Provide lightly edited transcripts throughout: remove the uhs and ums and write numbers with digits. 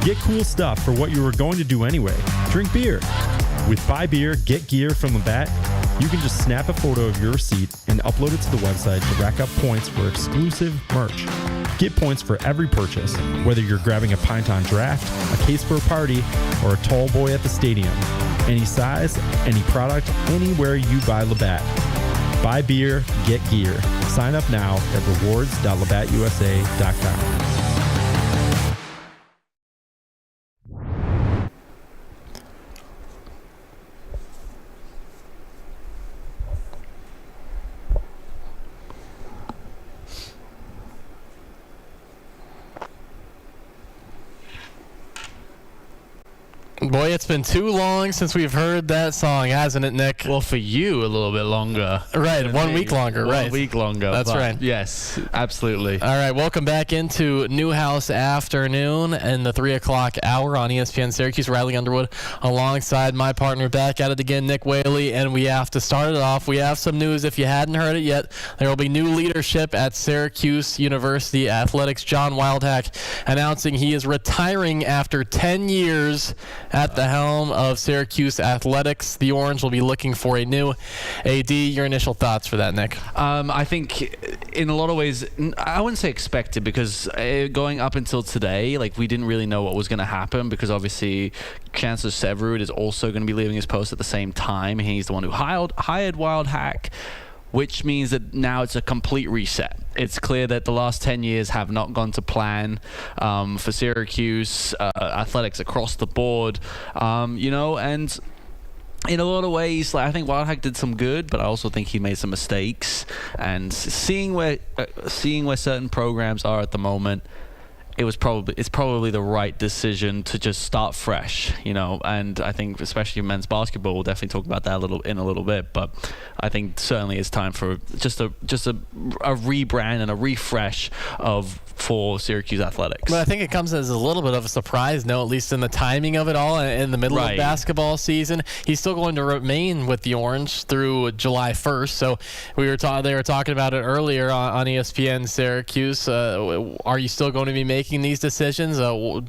Get cool stuff for what you were going to do anyway. Drink beer. With Buy Beer, Get Gear from Labatt, you can just snap a photo of your receipt and upload it to the website to rack up points for exclusive merch. Get points for every purchase, whether you're grabbing a pint on draft, a case for a party, or a tall boy at the stadium. Any size, any product, anywhere you buy Labatt. Buy beer, get gear. Sign up now at rewards.labattusa.com. Boy, it's been too long since we've heard that song, hasn't it, Nick? Well, for you, a little bit longer. Right, 1 week longer, right. 1 week longer. That's right. Yes, absolutely. All right, welcome back into Newhouse Afternoon and the 3 o'clock hour on ESPN Syracuse. Riley Underwood alongside my partner back at it again, Nick Whaley, and we have to start it off. We have some news. If you hadn't heard it yet, there will be new leadership at Syracuse University Athletics. John Wildhack announcing he is retiring after 10 years at the helm of Syracuse Athletics. The Orange will be looking for a new AD. Your initial thoughts for that, Nick? I think in a lot of ways, I wouldn't say expected, because going up until today, like, we didn't really know what was going to happen, because obviously Chancellor Severud is also going to be leaving his post at the same time. He's the one who hired Wildhack, which means that now it's a complete reset. It's clear that the last 10 years have not gone to plan for Syracuse athletics across the board, and in a lot of ways, like, I think Wildhack did some good, but I also think he made some mistakes. And seeing where certain programs are at the moment, it's probably the right decision to just start fresh, and I think especially men's basketball, we'll definitely talk about that in a little bit, but I think certainly it's time for just a rebrand and a refresh for Syracuse athletics. But I think it comes as a little bit of a surprise, at least in the timing of it all, in the middle of basketball season. He's still going to remain with the Orange through July 1st. So they were talking about it earlier on ESPN Syracuse. Are you still going to be making these decisions?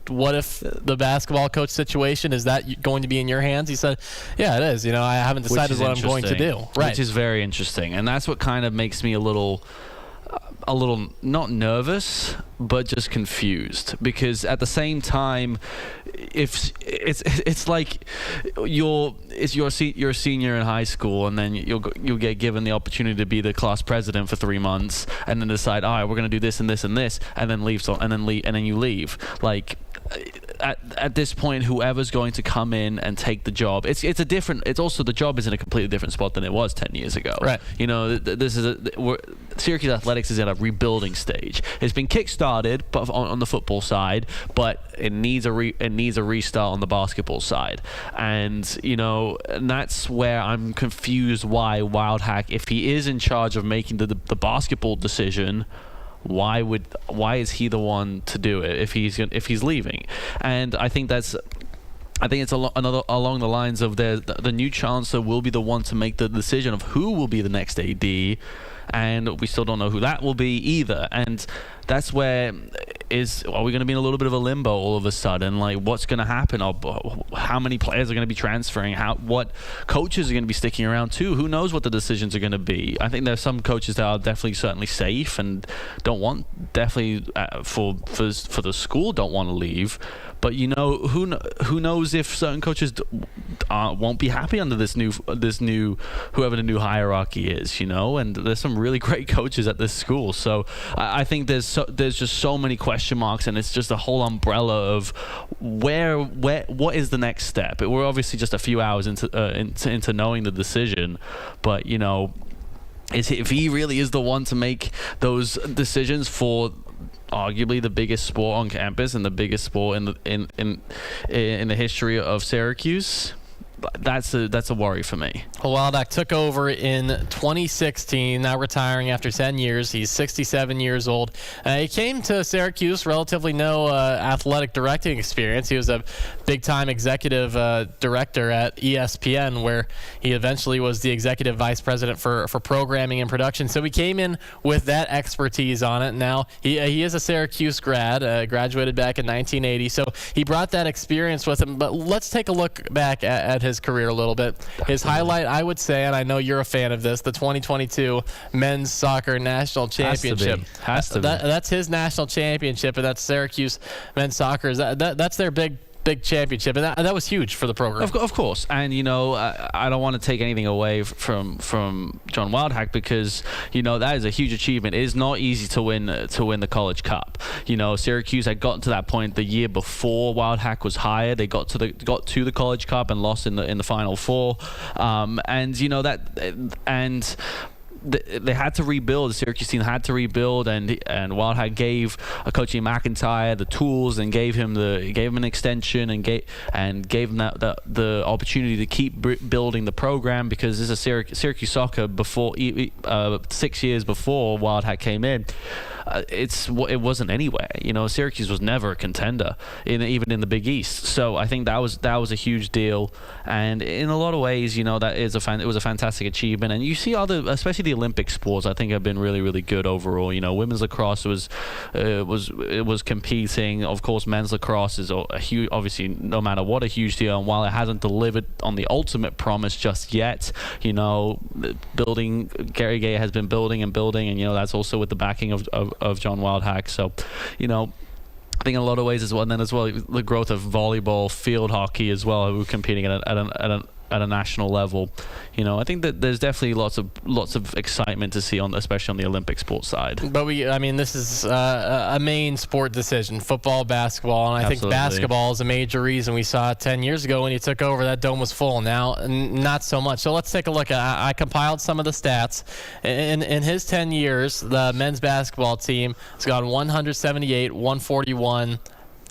What if the basketball coach situation, is that going to be in your hands? He said, yeah, it is. I haven't decided what I'm going to do. Right. Which is very interesting. And that's what kind of makes me a little not nervous, but just confused, because at the same time, if it's like you're a senior in high school, and then you'll get given the opportunity to be the class president for 3 months, and then decide, all right, we're going to do this and this and this, and then leave, and then you leave. Like, at this point, whoever's going to come in and take the job, it's also, the job is in a completely different spot than it was 10 years ago. Right. This is Syracuse athletics is at a rebuilding stage. It's been kick-started, but on the football side, but it needs a restart on the basketball side. And that's where I'm confused why Wildhack, if he is in charge of making the basketball decision, why is he the one to do it if he's leaving? And I think it's along the lines of the new chancellor will be the one to make the decision of who will be the next AD, and we still don't know who that will be either. And that's where are we going to be in a little bit of a limbo all of a sudden? Like, what's going to happen? How many players are going to be transferring? What coaches are going to be sticking around too? Who knows what the decisions are going to be? I think there's some coaches that are certainly safe and don't want, for the school, don't want to leave. But who knows if certain coaches won't be happy under this new whoever the new hierarchy is, and there's some really great coaches at this school. So I think there's just so many question marks, and it's just a whole umbrella of what is the next step. We're obviously just a few hours into knowing the decision, but if he really is the one to make those decisions for arguably the biggest sport on campus and the biggest sport in the history of Syracuse, that's a worry for me. Well, Wildhack took over in 2016, now retiring after 10 years. He's 67 years old. He came to Syracuse, relatively no athletic directing experience. He was a big-time executive director at ESPN, where he eventually was the executive vice president for programming and production. So he came in with that expertise on it. Now, he is a Syracuse grad, graduated back in 1980. So he brought that experience with him. But let's take a look back at his career a little bit. His highlight, I would say, and I know you're a fan of this, the 2022 Men's Soccer National Championship. Has to be. That's his national championship, and that's Syracuse Men's Soccer. That's their big championship, and that was huge for the program. Of course, and I don't want to take anything away from John Wildhack, because that is a huge achievement. It is not easy to win the College Cup. Syracuse had gotten to that point the year before Wildhack was hired. They got to the College Cup and lost in the Final Four, they had to rebuild. The Syracuse team had to rebuild, and Wildhack gave Coach Ian McIntyre the tools and gave him an extension and gave him the opportunity to keep building the program, because this is Syracuse soccer before 6 years before Wildhack came in. It wasn't anywhere. Syracuse was never a contender even in the Big East. So I think that was a huge deal, and in a lot of ways, it was a fantastic achievement. And you see especially the Olympic sports, I think have been really, really good overall. Women's lacrosse was competing. Of course, men's lacrosse is a huge, obviously, no matter what, a huge deal. And while it hasn't delivered on the ultimate promise just yet, Gary Gay has been building, and that's also with the backing of John Wildhack. So, I think in a lot of ways as well, and then as well the growth of volleyball, field hockey as well, who are competing at a national level. I think that there's definitely lots of excitement to see especially on the Olympic sports side. But this is a main sport decision, football, basketball, and I think basketball is a major reason. We saw 10 years ago when you took over, that dome was full. Now, not so much. So let's take a look. I compiled some of the stats. In his 10 years, the men's basketball team has gone 178, 141,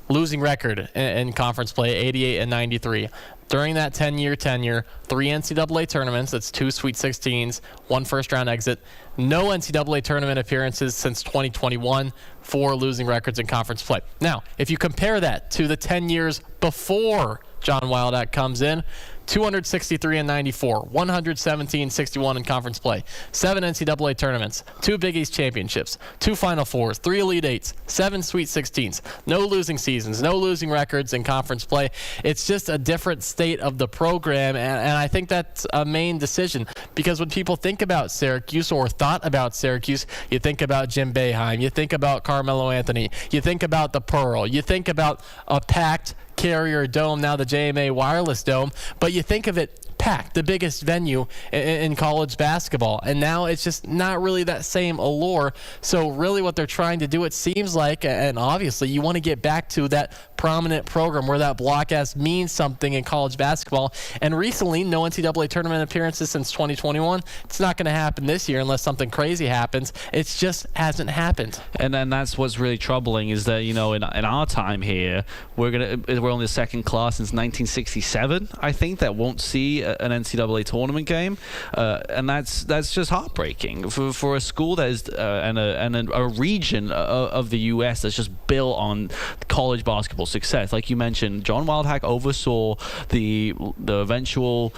losing record in conference play, 88 and 93. During that 10-year tenure, 3 NCAA tournaments, that's 2 Sweet 16s, 1 first-round exit, no NCAA tournament appearances since 2021, 4 losing records in conference play. Now, if you compare that to the 10 years before John Wildhack comes in, 263 and 94, 117, 61 in conference play, 7 NCAA tournaments, 2 Big East championships, 2 Final Fours, 3 Elite Eights, 7 Sweet 16s, no losing seasons, no losing records in conference play. It's just a different state of the program, and I think that's a main decision, because when people think about Syracuse or thought about Syracuse, you think about Jim Boeheim, you think about Carmelo Anthony, you think about the Pearl, you think about a packed Carrier Dome, now the JMA Wireless Dome, but you think of it packed, the biggest venue in college basketball, and now it's just not really that same allure. So really what they're trying to do, it seems like, and obviously you want to get back to that prominent program where that block S means something in college basketball. And recently, no NCAA tournament appearances since 2021. It's not going to happen this year unless something crazy happens. It just hasn't happened. And then that's what's really troubling, is that in our time here, we're only the second class since 1967, I think, that won't see an NCAA tournament game, and that's just heartbreaking for a school that is and a region of the U.S. that's just built on college basketball success. Like you mentioned, John Wildhack oversaw the eventual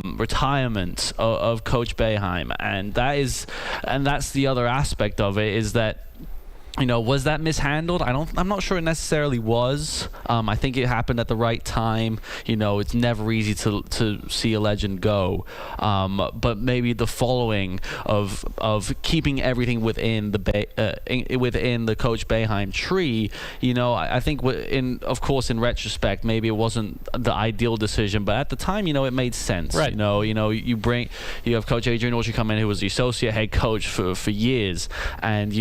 retirement of Coach Boeheim, and that's the other aspect of it, is that, was that mishandled? I'm not sure it necessarily was. I think it happened at the right time. It's never easy to see a legend go. But maybe the following of keeping everything within the Coach Boeheim tree. I think in retrospect, maybe it wasn't the ideal decision, but at the time, it made sense. Right. You have Coach Adrian Autry come in, who was the associate head coach for years, and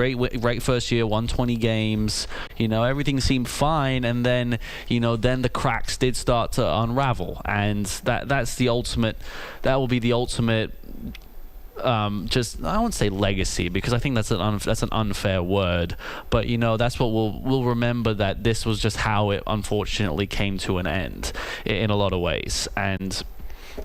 great first year, won 20 games. Everything seemed fine, and then the cracks did start to unravel, and that's the ultimate. That will be the ultimate just, I won't say legacy, because I think that's an unfair word, but that's what we'll remember, that this was just how it unfortunately came to an end in a lot of ways. And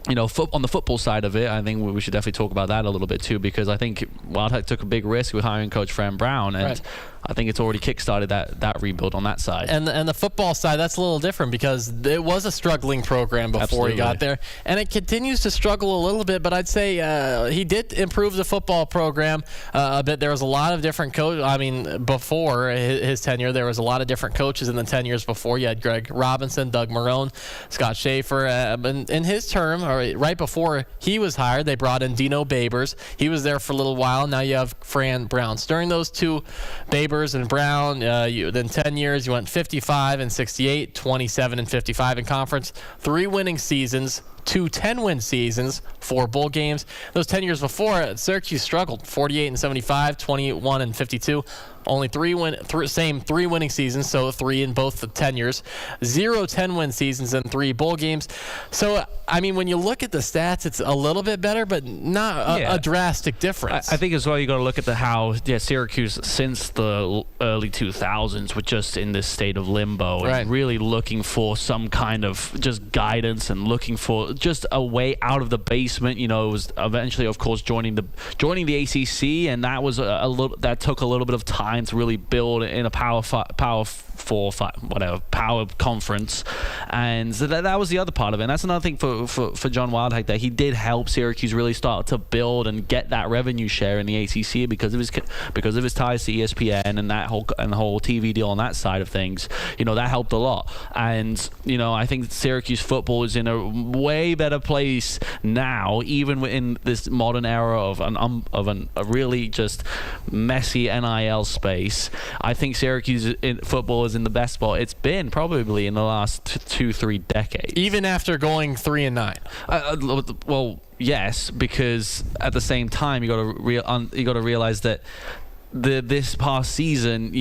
on the football side of it, I think we should definitely talk about that a little bit too, because I think Wildhack took a big risk with hiring Coach Fran Brown, and right. I think it's already kickstarted that rebuild on that side. And the football side, that's a little different, because it was a struggling program before Absolutely. he got there, and it continues to struggle a little bit. But I'd say he did improve the football program a bit. There was a lot of different coaches. I mean, before his tenure, there was a lot of different coaches in the 10 years before. You had Greg Robinson, Doug Marrone, Scott Schaefer. In his term, or right before he was hired, they brought in Dino Babers. He was there for a little while. Now you have Fran Brown. During those two, Babers and Brown, then 10 years, you went 55 and 68, 27 and 55 in conference, 3 winning seasons, 2 10-win seasons, 4 bowl games. Those 10 years before, Syracuse struggled, 48 and 75, 21 and 52. Only 3 winning seasons, so 3 in both the tenures. 0 10-win seasons and 3 bowl games. So, I mean, when you look at the stats, it's a little bit better, but not a drastic difference. I think as well you got to look at how Syracuse, since the early 2000s, were just in this state of limbo, right. and really looking for some kind of just guidance and looking for just a way out of the basement. It was eventually, of course, joining the ACC, and that was that took a little bit of time to really build in a power conference, and so that was the other part of it. And that's another thing for John Wildhack, that he did help Syracuse really start to build and get that revenue share in the ACC because of his ties to ESPN and the whole TV deal on that side of things. That helped a lot. And I think Syracuse football is in a way better place now, even in this modern era of a really just messy NIL space. I think Syracuse football is in the best spot it's been probably in the last 2-3 decades. Even after going 3-9. Well, yes, because at the same time you got to realize that this past season,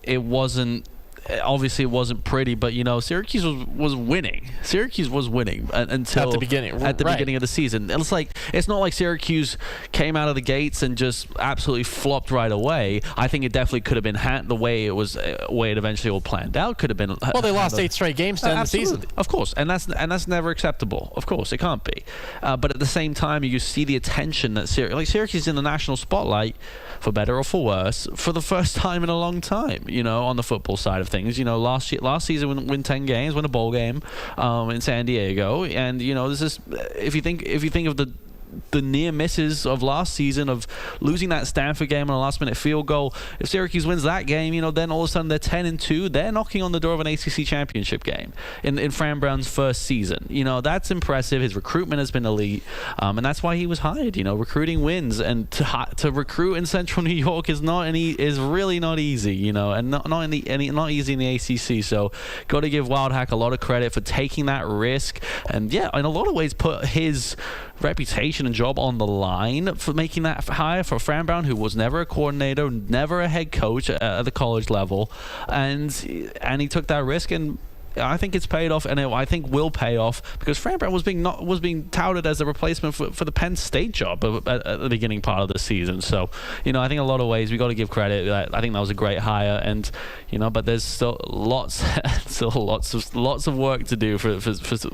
it wasn't. Obviously, it wasn't pretty, but Syracuse was winning. Syracuse was winning until at the beginning of the season. It's not like Syracuse came out of the gates and just absolutely flopped right away. I think it definitely could have been the way it eventually all planned out. Could have been. Well, they lost 8 straight games to end the season. Of course, and that's never acceptable. Of course, it can't be. But at the same time, you see the attention that Syracuse is in the national spotlight, for better or for worse, for the first time in a long time. On the football side of things. Last season, win 10 games, win a bowl game in San Diego, and this is if you think of the near misses of last season, of losing that Stanford game on a last minute field goal. If Syracuse wins that game, then all of a sudden they're 10-2. They're knocking on the door of an ACC championship game in Fran Brown's first season. That's impressive. His recruitment has been elite, and that's why he was hired. Recruiting wins, and to recruit in Central New York is really not easy. And not easy in the ACC. So got to give Wildhack a lot of credit for taking that risk, and in a lot of ways put his reputation and job on the line for making that hire for Fran Brown, who was never a coordinator, never a head coach at the college level, and he took that risk, and I think it's paid off, and I think will pay off, because Fran Brown was being touted as a replacement for the Penn State job at the beginning part of the season. So I think in a lot of ways we got to give credit. I think that was a great hire, and but there's still lots of work to do for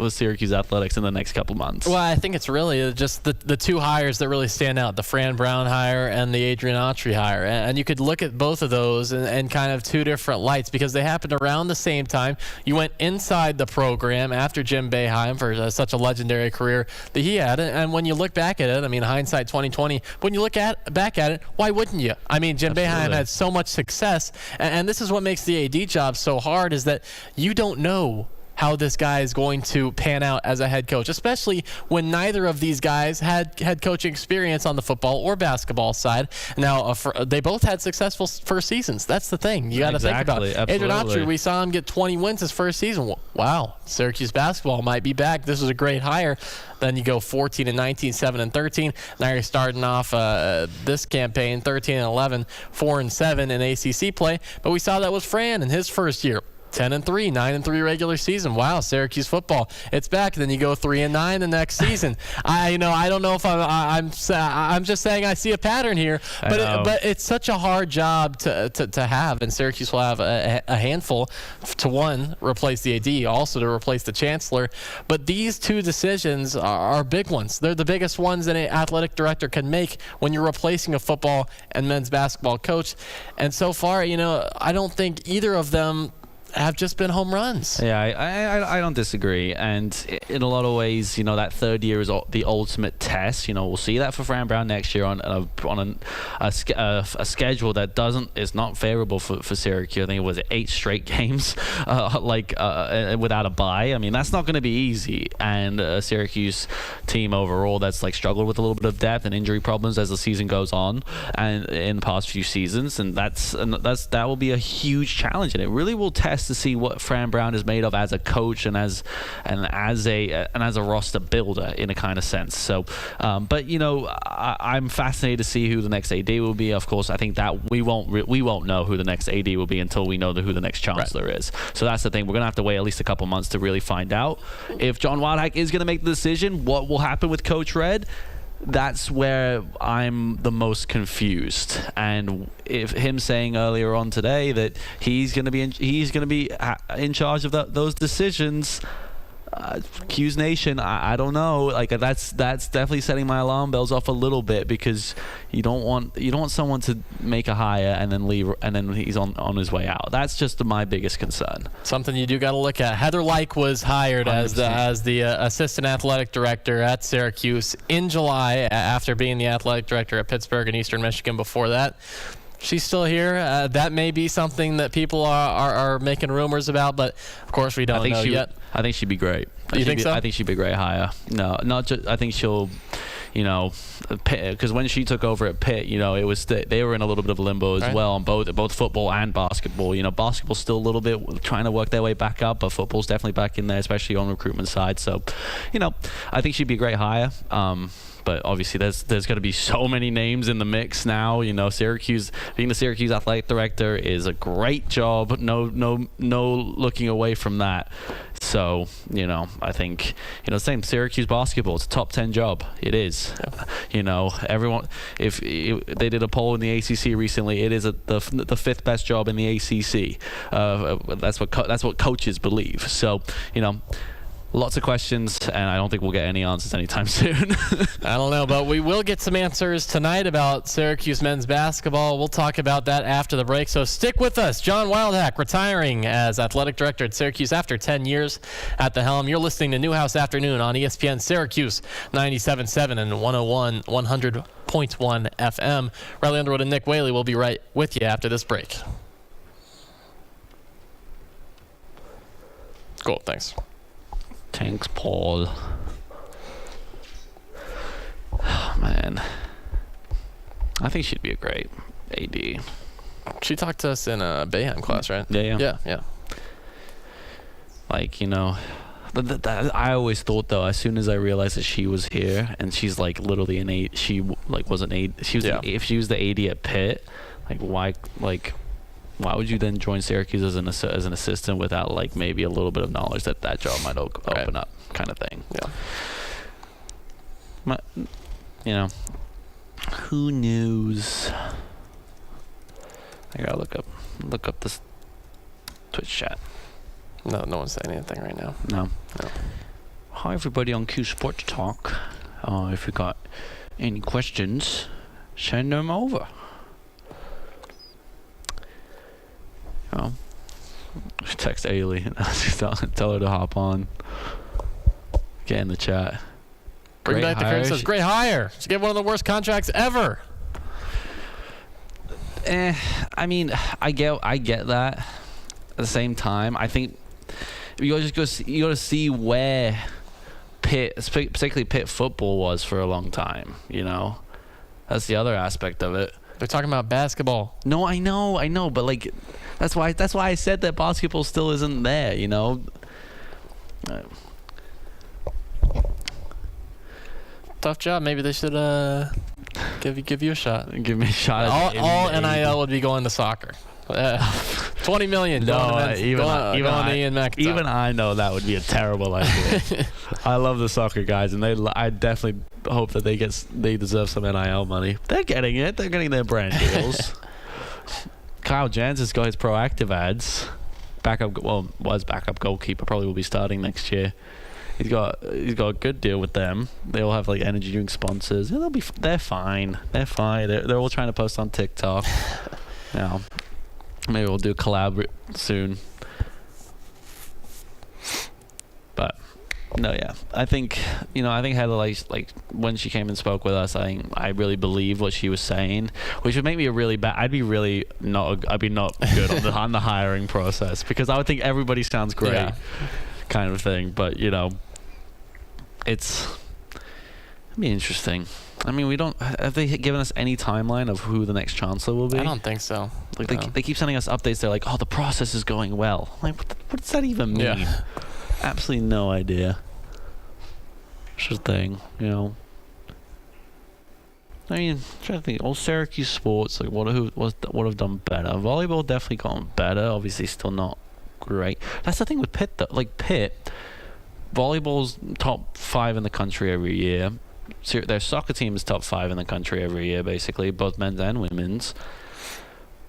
Syracuse athletics in the next couple months. Well, I think it's really just the 2 hires that really stand out: the Fran Brown hire and the Adrian Autry hire. And you could look at both of those in kind of 2 different lights, because they happened around the same time. You went inside the program after Jim Boeheim for such a legendary career that he had, and when you look back at it, I mean, hindsight 2020, when you look back at it, why wouldn't you? I mean, Jim Boeheim had so much success, and this is what makes the AD job so hard, is that you don't know how this guy is going to pan out as a head coach, especially when neither of these guys had head coaching experience on the football or basketball side. Now, they both had successful first seasons. That's the thing you got to think about. Adrian Autry, we saw him get 20 wins his first season. Wow, Syracuse basketball might be back. This was a great hire. Then you go 14-19, 7-13. Now you're starting off this campaign 13-11, 4-7 in ACC play. But we saw that was Fran in his first year. 10-3, 9-3 regular season. Wow, Syracuse football, it's back. Then you go 3-9 the next season. I don't know if I'm just saying I see a pattern here, but it's such a hard job to have, and Syracuse will have a handful to, one, replace the AD, also to replace the chancellor. But these two decisions are big ones. They're the biggest ones that an athletic director can make when you're replacing a football and men's basketball coach. And so far, I don't think either of them have just been home runs. Yeah, I don't disagree. And in a lot of ways, that third year is the ultimate test. We'll see that for Fran Brown next year on a schedule that is not favorable for Syracuse. I think it was 8 straight games, without a bye. I mean, that's not going to be easy. And a Syracuse team overall that's struggled with a little bit of depth and injury problems as the season goes on, and in the past few seasons, and that will be a huge challenge, and it really will test to see what Fran Brown is made of as a coach and as a roster builder in a kind of sense. So, but I'm fascinated to see who the next AD will be. Of course, I think that we won't know who the next AD will be until we know who the next chancellor is. So that's the thing. We're gonna have to wait at least a couple months to really find out if John Wildhack is gonna make the decision. What will happen with Coach Red? That's where I'm the most confused. And if him saying earlier on today that he's going to be in charge of those decisions, Q's Nation, I don't know. That's definitely setting my alarm bells off a little bit, because you don't want someone to make a hire and then leave and then he's on his way out. That's just my biggest concern. Something you do got to look at. Heather Lyke was hired 100%. as the assistant athletic director at Syracuse in July, after being the athletic director at Pittsburgh and Eastern Michigan before that. She's still here. That may be something that people are making rumors about, but of course we don't know yet. I think she'd be great. You think so? I think she'd be a great hire. No, not just. I think she'll, because when she took over at Pitt, it was they were in a little bit of limbo as well on both football and basketball. Basketball's still a little bit trying to work their way back up, but football's definitely back in there, especially on the recruitment side. So, I think she'd be a great hire. But obviously, there's going to be so many names in the mix now. Syracuse, being the Syracuse athletic director is a great job. No looking away from that. So, I think, same Syracuse basketball. It's a top 10 job. It is. Yeah. Everyone. If they did a poll in the ACC recently, it is the 5th best job in the ACC. That's what coaches believe. So, lots of questions, and I don't think we'll get any answers anytime soon. I don't know, but we will get some answers tonight about Syracuse men's basketball. We'll talk about that after the break, so stick with us. John Wildhack retiring as athletic director at Syracuse after 10 years at the helm. You're listening to Newhouse Afternoon on ESPN Syracuse 97.7 and 100.1 FM. Riley Underwood and Nick Whaley will be right with you after this break. Cool, thanks. Thanks, Paul. Oh, man. I think she'd be a great AD. She talked to us in a Bayham class, right? Yeah. I always thought, though, as soon as I realized that she was here, and she's literally an AD, she was an AD. She was if she was the AD at Pitt, why would you then join Syracuse as an assistant without maybe a little bit of knowledge that job might open up, kind of thing? Yeah. Who knows? I gotta look up this Twitch chat. No one's saying anything right now. No. Hi everybody on Q Sports Talk. If you got any questions, send them over. Text Ailey. Tell her to hop on. Get in the chat. Bring back the curtain. Says great hire. She get one of the worst contracts ever. I mean, I get that. At the same time, I think you got to see where Pitt, particularly Pitt football, was for a long time. That's the other aspect of it. They're talking about basketball. No, I know, but that's why I said that basketball still isn't there, Tough job. Maybe they should give you a shot. Give me a shot. All NIL would be going to soccer. $20 million. Even Ian McIntyre. Even I know that would be a terrible idea. I love the soccer guys, and I definitely hope that they deserve some NIL money. They're getting it. They're getting their brand deals. Kyle Jansen's got his proactive ads. Was backup goalkeeper. Probably will be starting next year. He's got a good deal with them. They all have like energy drink sponsors. They're fine. They're fine. They're all trying to post on TikTok. Now, maybe we'll do a collab soon. But no, yeah. I think Heather, like when she came and spoke with us, I really believe what she was saying, which would make me I'd be not good on the hiring process, because I would think everybody sounds great, kind of thing. But it'd be interesting. I mean, have they given us any timeline of who the next chancellor will be? I don't think so. Like they keep sending us updates. They're like, oh, the process is going well. Like, what does that even mean? Yeah. Absolutely no idea. It's a thing, I mean, I'm trying to think. All Syracuse sports, like what have done better? Volleyball definitely gotten better. Obviously, still not great. That's the thing with Pitt, though. Like Pitt, volleyball's top 5 in the country every year. Their soccer team is top 5 in the country every year, basically, both men's and women's.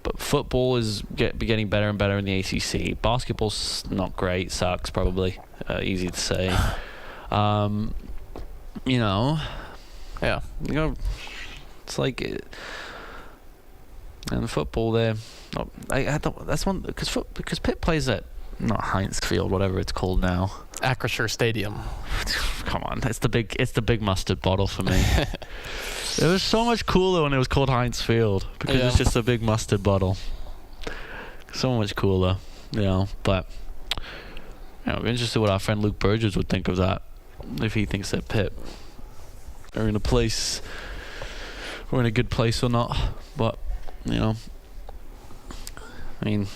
But football is getting better and better in the ACC. Basketball's not great, sucks probably. Easy to say. Yeah. It's like, and football there. That's one because Pitt plays at not Heinz Field, whatever it's called now. Acrisure Stadium. Come on, it's the big mustard bottle for me. It was so much cooler when it was called Heinz Field, because it's just a big mustard bottle. So much cooler, But I'm interested what our friend Luke Burgess would think of that, if he thinks that Pitt are in a place, or in a good place or not. But I mean,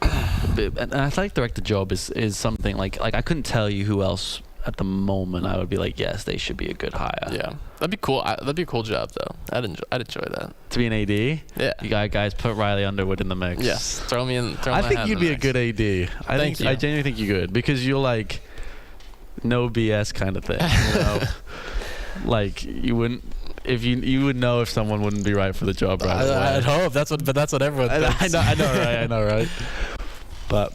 an athletic director job is something like I couldn't tell you who else at the moment I would be like, yes, they should be a good hire. Yeah, that'd be cool. That'd be a cool job, though. I'd enjoy that. To be an AD? Yeah. You guys put Riley Underwood in the mix. Yes. Throw me in. I think you'd be a good AD. I genuinely think you could, because you're like no BS kind of thing. Like you wouldn't. If you would know if someone wouldn't be right for the job right away. I'd hope that's what everyone thinks. I know, right? But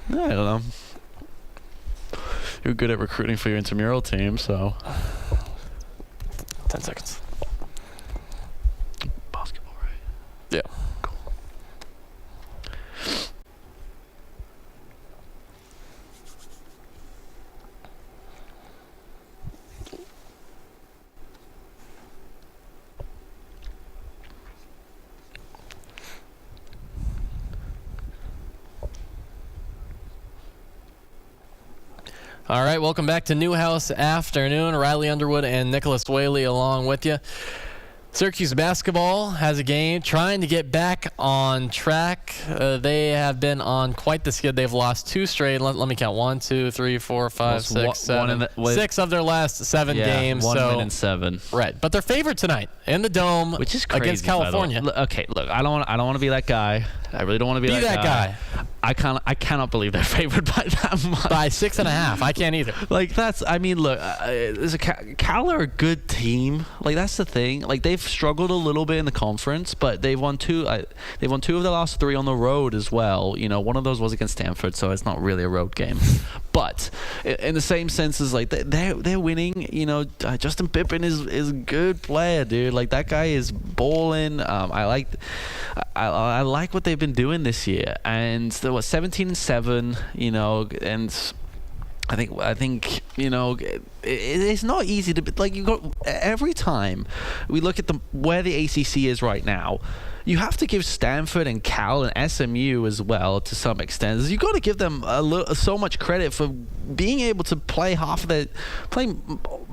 I don't know. You're good at recruiting for your intramural team, so 10 seconds. Basketball, right? Yeah. Cool. All right, welcome back to Newhouse Afternoon. Riley Underwood and Nicholas Whaley along with you. Syracuse basketball has a game trying to get back on track. They have been on quite the skid. They've lost 2 straight. Let me count. 1, 2, 3, 4, 5, 6, 7. 6 of their last 7 games. 1 win in 7. Right, but they're favored tonight in the Dome, which is crazy, against California. Look, I don't want to be that guy. I really don't want to be that guy. I cannot believe they're favored by that much. By 6.5. I can't either. Like look, Cal are a good team. Like that's the thing. Like they've struggled a little bit in the conference, but they've won 2. They've won 2 of the last 3 on the road as well. One of those was against Stanford, so it's not really a road game. But in the same sense as like they're winning. Justin Pippen is a good player, dude. Like that guy is balling. I like what they've been doing this year, and they were 17-7. And I think it's not easy to like. You got every time we look at where the ACC is right now. You have to give Stanford and Cal and SMU as well to some extent. You got to give them so much credit for being able to play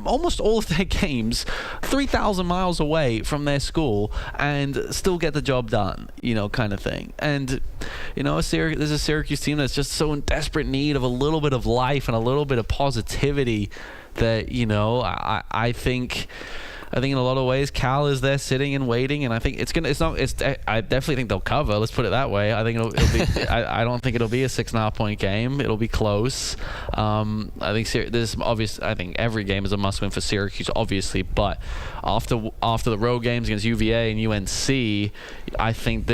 almost all of their games 3,000 miles away from their school and still get the job done, kind of thing. And there's a Syracuse team that's just so in desperate need of a little bit of life and a little bit of positivity that I think I think in a lot of ways Cal is there sitting and waiting, and I think I definitely think they'll cover. Let's put it that way. I think it'll be. I don't think it'll be a 6.5 point game. It'll be close. I think this is obvious. I think every game is a must win for Syracuse, obviously, but after the road games against UVA and UNC, I think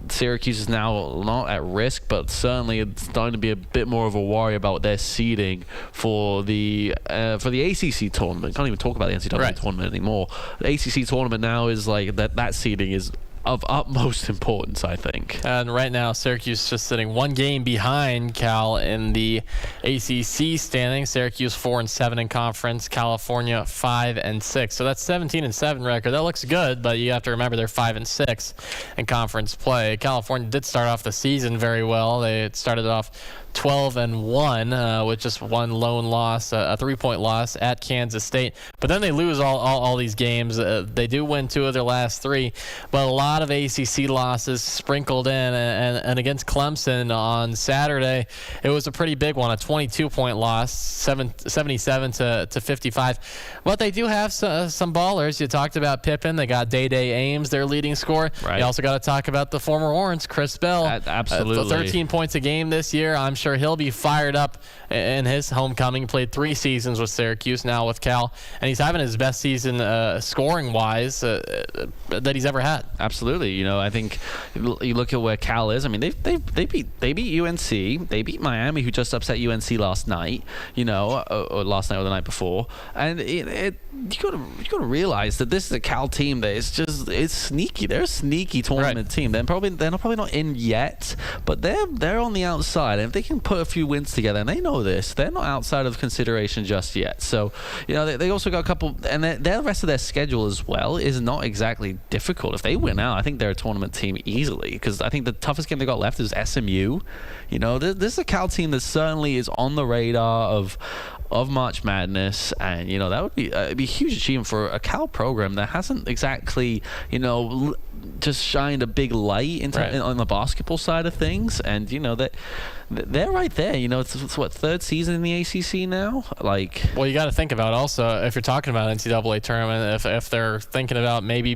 Syracuse is now not at risk, but certainly it's starting to be a bit more of a worry about their seeding for the ACC tournament. Can't even talk about the NCAA tournament anymore. The ACC tournament now is like that seeding is of utmost importance, I think. And right now, Syracuse is just sitting one game behind Cal in the ACC standings. Syracuse 4-7 in conference. California 5-6. So that's 17-7 record. That looks good, but you have to remember they're 5-6 in conference play. California did start off the season very well. They started off 12-1 with just one lone loss, a 3-point loss at Kansas State. But then they lose all these games. They do win 2 of their last 3, but a lot of ACC losses sprinkled in. And against Clemson on Saturday, it was a pretty big one, a 22-point loss, 77-55. But they do have some ballers. You talked about Pippen. They got Day Ames, their leading scorer. Right. You also got to talk about the former Orange, Chris Bell. Absolutely. 13 points a game this year. I'm sure he'll be fired up in his homecoming. Played 3 seasons with Syracuse, now with Cal, and he's having his best season scoring-wise that he's ever had. Absolutely. I think you look at where Cal is. I mean, they beat UNC. They beat Miami, who just upset UNC last night. Or last night or the night before. And you gotta realize that this is a Cal team that it's sneaky. They're a sneaky tournament team. They're probably not in yet, but they're on the outside. And if they can put a few wins together, and they know this, they're not outside of consideration just yet. So, they also got a couple, and the rest of their schedule as well is not exactly difficult. If they win out, I think they're a tournament team easily, because I think the toughest game they got left is SMU. This is a Cal team that certainly is on the radar of March Madness, and that would be a huge achievement for a Cal program that hasn't exactly just shined a big light on the basketball side of things. And that they're right there. It's what, 3rd season in the ACC now. Well, you got to think about also, if you're talking about NCAA tournament, if they're thinking about maybe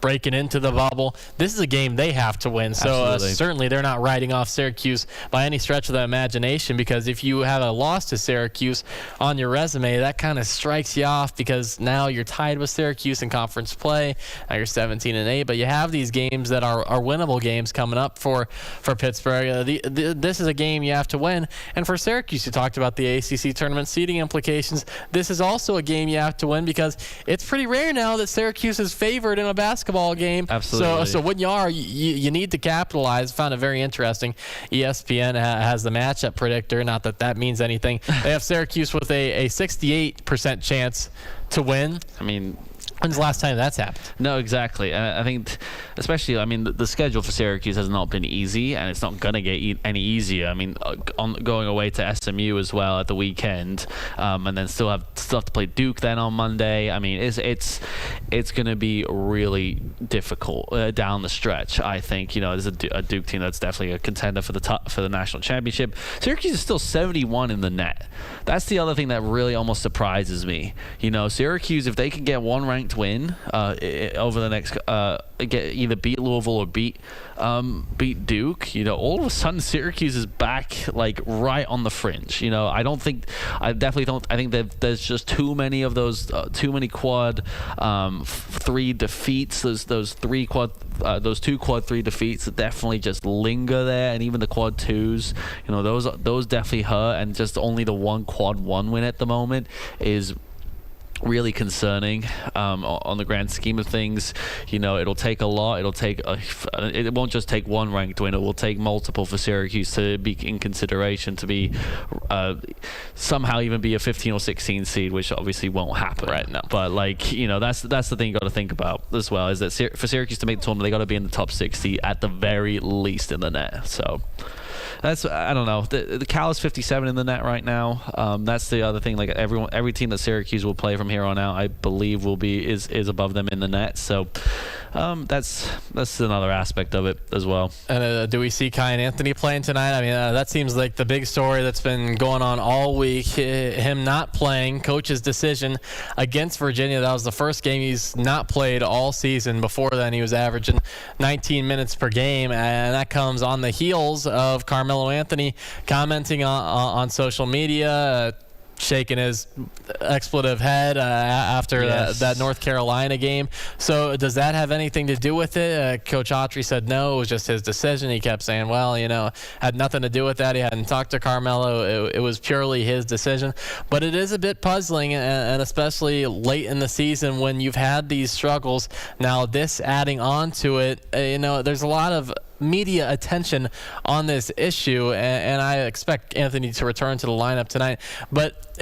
breaking into the bubble, this is a game they have to win. So certainly they're not writing off Syracuse by any stretch of the imagination, because if you have a loss to Syracuse on your resume, that kind of strikes you off, because now you're tied with Syracuse in conference play. Now you're 17-8, but you have these games that are winnable games coming up for Pittsburgh. This is a game you have to win. And for Syracuse, you talked about the ACC tournament seeding implications. This is also a game you have to win, because it's pretty rare now that Syracuse is favored in a basketball game. Absolutely. So when you are, you need to capitalize. Found it very interesting. ESPN has the matchup predictor. Not that means anything. They have Syracuse with a 68% chance to win. I mean, when's the last time that's happened? No, exactly. I think, especially, the schedule for Syracuse has not been easy, and it's not going to get any easier. Going away to SMU as well at the weekend, and then still have to play Duke then on Monday. It's going to be really difficult down the stretch. I think there's a Duke team that's definitely a contender for the national championship. Syracuse is still 71 in the net. That's the other thing that really almost surprises me. Syracuse, if they can get one ranked win over the next either beat Louisville or beat Duke, all of a sudden Syracuse is back right on the fringe. I think that there's just too many of those too many quad 3 defeats, those 2 quad 3 defeats that definitely just linger there, and even the quad 2s, those definitely hurt, and just only the one quad 1 win at the moment is really concerning on the grand scheme of things. It'll take a lot. It won't just take one ranked win. It will take multiple for Syracuse to be in consideration to be somehow even be a 15 or 16 seed, which obviously won't happen. Right. No. But that's the thing you got to think about as well, is that for Syracuse to make the tournament, they got to be in the top 60 at the very least in the net. So I don't know. The Cal is 57 in the net right now. That's the other thing. Every team that Syracuse will play from here on out, I believe is above them in the net. So that's another aspect of it as well. And do we see Kai and Anthony playing tonight? I mean, that seems like the big story that's been going on all week. Him not playing, coach's decision against Virginia. That was the first game he's not played all season. Before then, he was averaging 19 minutes per game, and that comes on the heels of Carmelo Anthony commenting on social media, shaking his expletive head after that North Carolina game. So does that have anything to do with it? Coach Autry said no, it was just his decision. He kept saying, well, had nothing to do with that. He hadn't talked to Carmelo. It was purely his decision. But it is a bit puzzling, and especially late in the season when you've had these struggles. Now this adding on to it, there's a lot of media attention on this issue, and I expect Anthony to return to the lineup tonight. But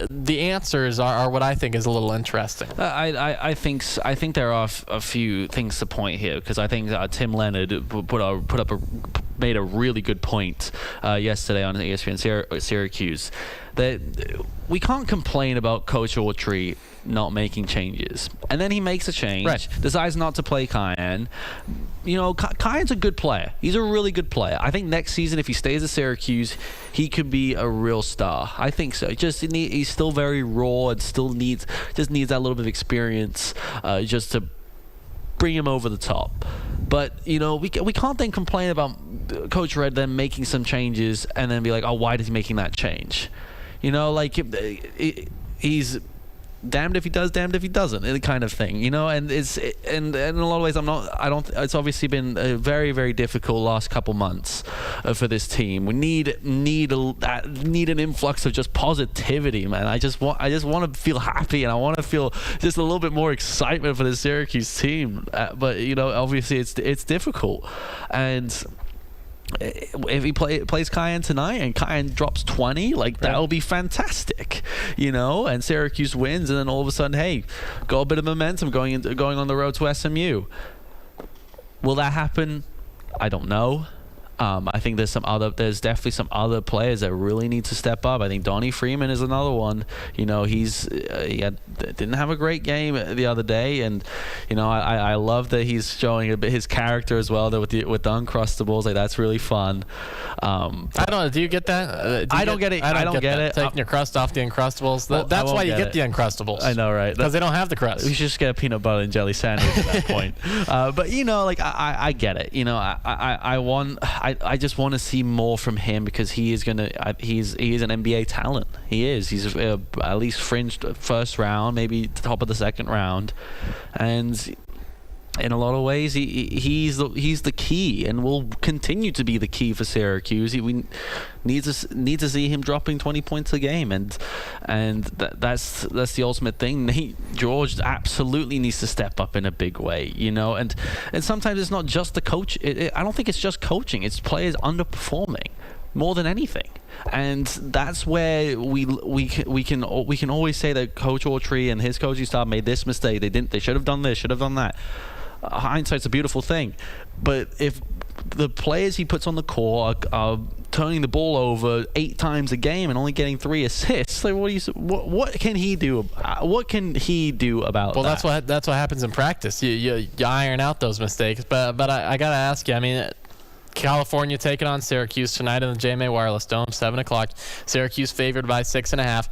the answers are what I think is a little interesting. I think there are a few things to point here, because I think Tim Leonard made a really good point yesterday on ESPN Syracuse, that we can't complain about Coach Autry not making changes, and then he makes a change, decides not to play Kyan. Kyan's a good player. He's a really good player. I think next season, if he stays at Syracuse, he could be a real star. I think so. He's still very raw and still needs that little bit of experience just to bring him over the top. But we can't then complain about Coach Red then making some changes and then be like, oh, why is he making that change? He's damned if he does, damned if he doesn't, the kind of thing, and in a lot of ways it's obviously been a very, very difficult last couple months for this team. We need an influx of just positivity, man. I just want to feel happy, and I want to feel just a little bit more excitement for the Syracuse team, but obviously it's difficult. And if he plays Kyan tonight and Kyan drops 20, that'll be fantastic, and Syracuse wins, and then all of a sudden, hey, got a bit of momentum going on the road to SMU. Will that happen? I don't know. I think there's definitely some other players that really need to step up. I think Donnie Freeman is another one. He didn't have a great game the other day, and I love that he's showing a bit his character as well. With the Uncrustables, that's really fun. I don't know. Do you get that? I don't get it. I don't get it. Taking your crust off the Uncrustables. That's why you get the Uncrustables. I know, right? Because they don't have the crust. We should just get a peanut butter and jelly sandwich at that point. But I get it. I just want to see more from him, because he is an NBA talent. He is. He's at least fringed first round, maybe top of the second round, and in a lot of ways, he's the key, and will continue to be the key for Syracuse. We need to see him dropping 20 points a game, and that's the ultimate thing. Nate George absolutely needs to step up in a big way, and sometimes it's not just the coach. I don't think it's just coaching. It's players underperforming more than anything. And that's where we can always say that Coach Autry and his coaching staff made this mistake. They should have done this, should have done that. Hindsight's a beautiful thing, but if the players he puts on the court are turning the ball over 8 times a game and only getting 3 assists, what can he do? What can he do about that? Well, that's what happens in practice. You iron out those mistakes. But I gotta ask you. I mean, California taking on Syracuse tonight in the JMA Wireless Dome, 7:00. Syracuse favored by 6.5.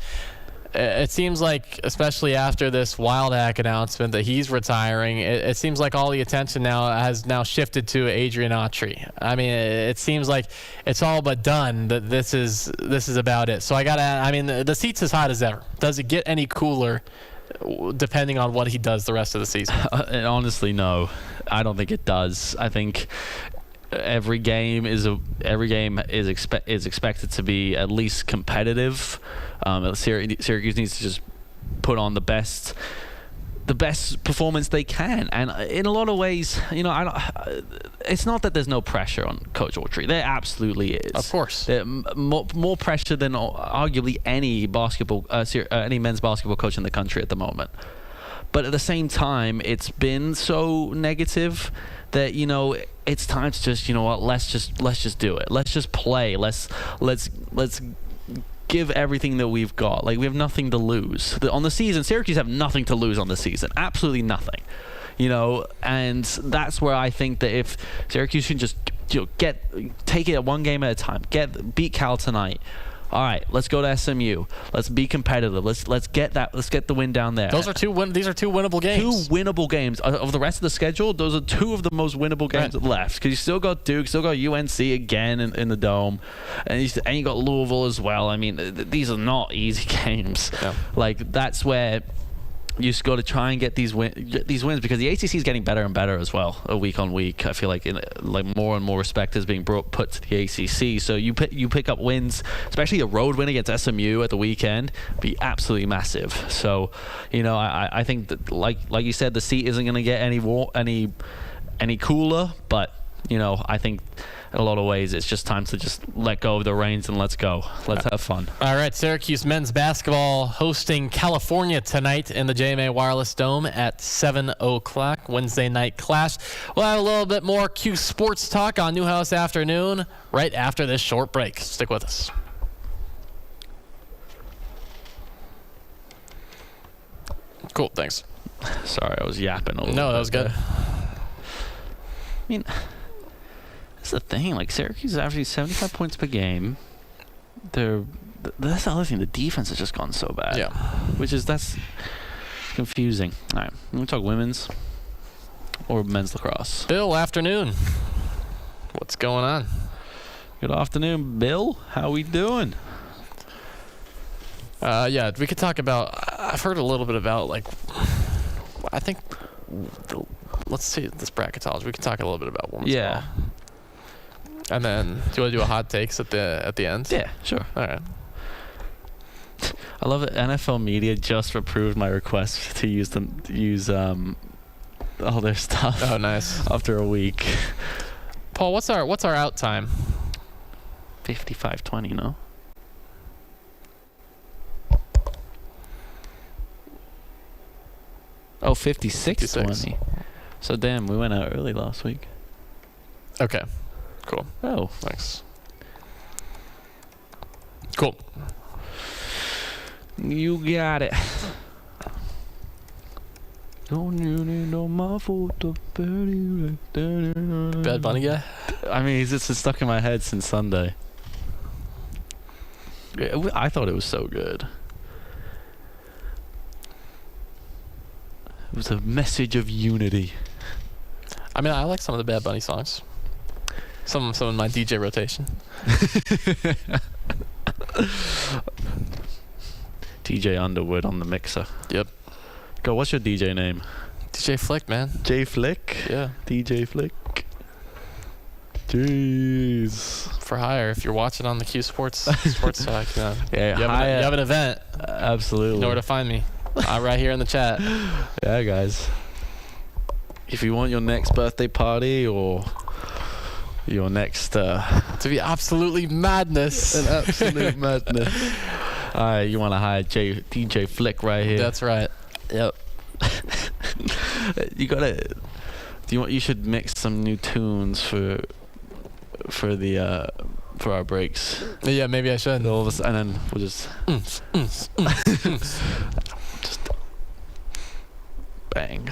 It seems like, especially after this Wildhack announcement that he's retiring, it seems like all the attention has shifted to Adrian Autry. I mean, it seems like it's all but done that this is about it. So the seat's as hot as ever. Does it get any cooler depending on what he does the rest of the season? Honestly, no. I don't think it does. I think every game is expected to be at least competitive. Syracuse needs to just put on the best performance they can, and in a lot of ways, it's not that there's no pressure on Coach Autry. There absolutely is. Of course, there more pressure than arguably any men's basketball coach in the country at the moment. But at the same time, it's been so negative that it's time to just let's just do it. Let's just play. Let's give everything that we've got. We have nothing to lose on the season. Syracuse have nothing to lose on the season. Absolutely nothing. and that's where I think that if Syracuse can just take it one game at a time, beat Cal tonight. All right, let's go to SMU. Let's be competitive. Let's get the win down there. These are two winnable games. Two winnable games. Of the rest of the schedule, those are two of the most winnable games left. Because you still got Duke, still got UNC again in the Dome, and you got Louisville as well. I mean, these are not easy games. Yeah. Like, that's where you just got to try and get these wins, because the ACC is getting better and better as well, week on week. I feel like more and more respect is being put to the ACC. So you pick up wins, especially a road win against SMU at the weekend, be absolutely massive. So, I think that like you said, the seat isn't going to get any cooler, but I think in a lot of ways it's just time to just let go of the reins and let's go. Let's have fun. All right, Syracuse men's basketball hosting California tonight in the JMA Wireless Dome at 7 o'clock, Wednesday night clash. We'll have a little bit more Q Sports talk on Newhouse Afternoon right after this short break. Stick with us. Cool, thanks. Sorry, I was yapping a little bit. No, that was good. I mean, that's the thing. Like, Syracuse is averaging 75 points per game. That's the other thing. The defense has just gone so bad. Yeah. That's confusing. All right, I'm going to talk women's or men's lacrosse. Bill, afternoon. What's going on? Good afternoon, Bill. How we doing? Yeah, we could talk about. I've heard a little bit about, I think. Let's see this bracketology. We can talk a little bit about women's ball. And then, do you want to do a hot takes at the end? Yeah, sure. All right. I love it. NFL media just approved my request to use all their stuff. Oh, nice. After a week. Paul, what's our out time? 55:20, no? Oh, 56:20. So damn, we went out early last week. Okay. Cool. Oh, thanks. Cool. You got it. Don't you need no muffle to Bad Bunny guy? I mean, it's just stuck in my head since Sunday. I thought it was so good. It was a message of unity. I mean, I like some of the Bad Bunny songs. Some in my DJ rotation. DJ Underwood on the mixer. Yep. Go, what's your DJ name? DJ Flick, man. J Flick? Yeah. DJ Flick. Jeez. For hire, if you're watching on the Q Sports Talk. Yeah, you have an event. Absolutely. You know where to find me. Right here in the chat. Yeah, guys. If you want your next birthday party or your next... to be absolutely madness. An absolute madness. All right, you want to hire DJ Flick right here. That's right. Yep. You gotta... You should mix some new tunes for our breaks. Yeah, maybe I should. All of us, and then we'll just... just bang.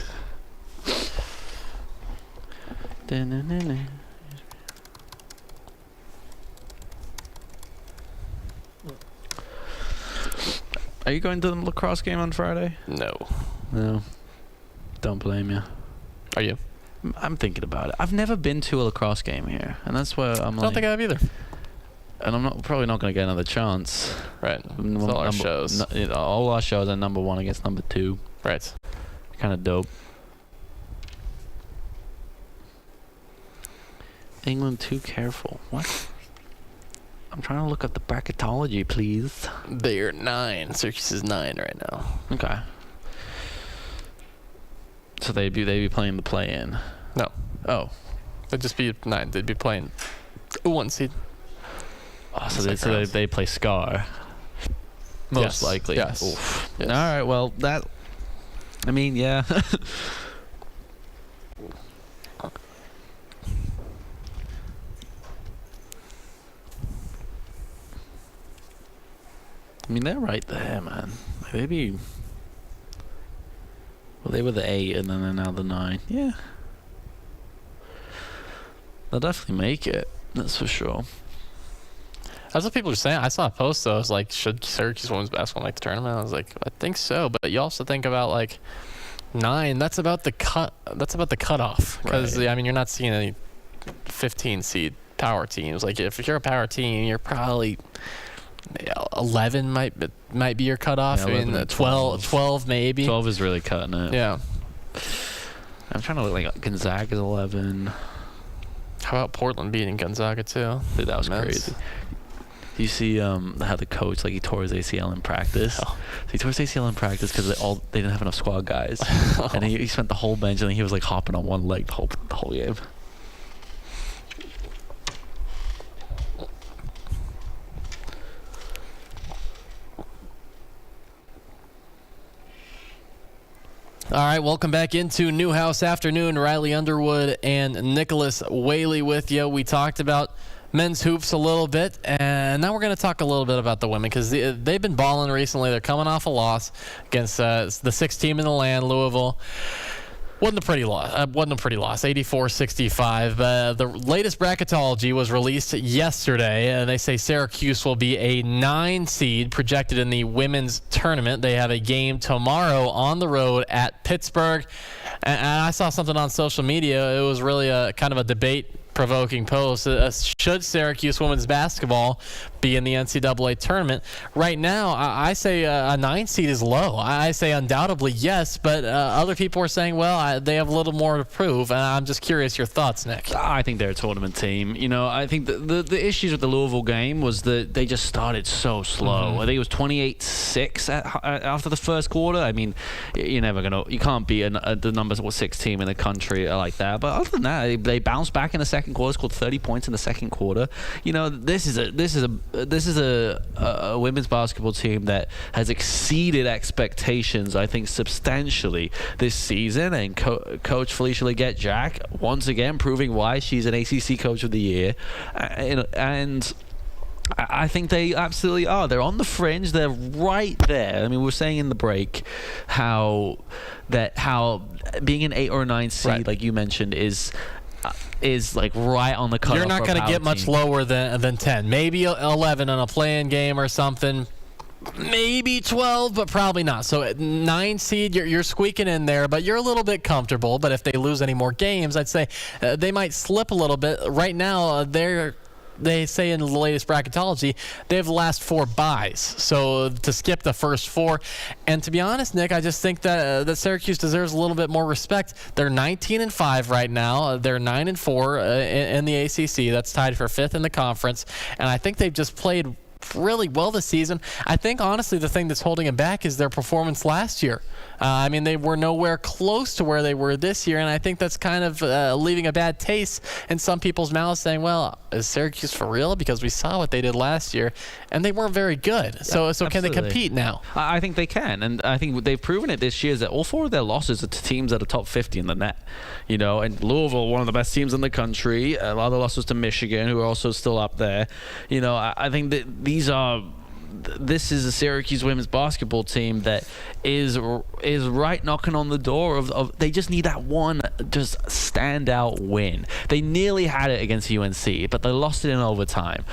Are you going to the lacrosse game on Friday? No. Don't blame you. Are you? I'm thinking about it. I've never been to a lacrosse game here, and that's where I'm. I don't think I have either. And I'm probably not going to get another chance. Right. It's all our shows. All our shows are number 1 against number 2. Right. Kind of dope. England too careful. What? I'm trying to look up the bracketology, please. They're 9. Syracuse is 9 right now. Okay. So they'd be playing the play-in. No. Oh. They'd just be 9. They'd be playing 1 seed. Oh, so they play Scar. Most likely. Yes. Oof. Yes. All right. Well, that. I mean, yeah. I mean, they're right there, man. Maybe. Well, they were the 8, and then they're now the 9. Yeah. They'll definitely make it. That's for sure. That's what people are saying. I saw a post though. I was like, should Syracuse women's basketball make the tournament? I was like, I think so. But you also think about like 9. That's about the cutoff. Because Right. I mean, you're not seeing any 15 seed power teams. Like if you're a power team, you're probably 11 might be your cutoff. Yeah, I 11 mean, and 12 maybe. 12 is really cutting it. Yeah. I'm trying to look like Gonzaga's 11. How about Portland beating Gonzaga too? Dude, that was Men's. crazy. You see how the coach, like, he tore his ACL in practice. Oh. So he tore his ACL in practice because they didn't have enough squad guys. And he spent the whole bench, and he was like hopping on one leg the whole game. All right, welcome back into Newhouse Afternoon. Riley Underwood and Nicholas Whaley with you. We talked about men's hoops a little bit, and now we're going to talk a little bit about the women because they've been balling recently. They're coming off a loss against the 6th team in the land, Louisville. Wasn't a pretty loss. 84-65. The latest bracketology was released yesterday, and they say Syracuse will be a 9 seed projected in the women's tournament. They have a game tomorrow on the road at Pittsburgh. And I saw something on social media. It was really a kind of a debate-provoking post. Should Syracuse women's basketball be in the NCAA tournament? Right now, I say a 9 seed is low. I say undoubtedly yes, but other people are saying, well, they have a little more to prove. And I'm just curious your thoughts, Nick. I think they're a tournament team. You know, I think the issues with the Louisville game was that they just started so slow. Mm-hmm. I think it was 28-6 after the first quarter. I mean, you can't beat the number 6 team in the country like that. But other than that, they bounced back in the second quarter, scored 30 points in the second quarter. You know, this is a women's basketball team that has exceeded expectations, I think, substantially this season. And Coach Felicia Leggett-Jack once again proving why she's an ACC Coach of the Year, and I think they absolutely are. They're on the fringe. They're right there. I mean, we were saying in the break how being an 8 or a 9 seed, right, like you mentioned, is like right on the cutoff. You're not going to get much lower than 10. Maybe 11 on a play-in game or something. Maybe 12, but probably not. So at 9 seed, you're squeaking in there, but you're a little bit comfortable. But if they lose any more games, I'd say they might slip a little bit. Right now, they say in the latest bracketology, they have the last 4 byes. So to skip the first 4. And to be honest, Nick, I just think that Syracuse deserves a little bit more respect. They're 19-5 right now. They're 9-4 in the ACC. That's tied for 5th in the conference. And I think they've just played really well this season. I think, honestly, the thing that's holding them back is their performance last year. I mean, they were nowhere close to where they were this year, and I think that's kind of leaving a bad taste in some people's mouths, saying, well, is Syracuse for real? Because we saw what they did last year, and they weren't very good. So can they compete now? I think they can, and I think they've proven it this year is that all 4 of their losses are to teams that are top 50 in the net. You know, and Louisville, one of the best teams in the country. A lot of the losses to Michigan, who are also still up there. You know, I think that this is a Syracuse women's basketball team that is right knocking on the door of they just need that one just standout win. They nearly had it against UNC, but they lost it in overtime.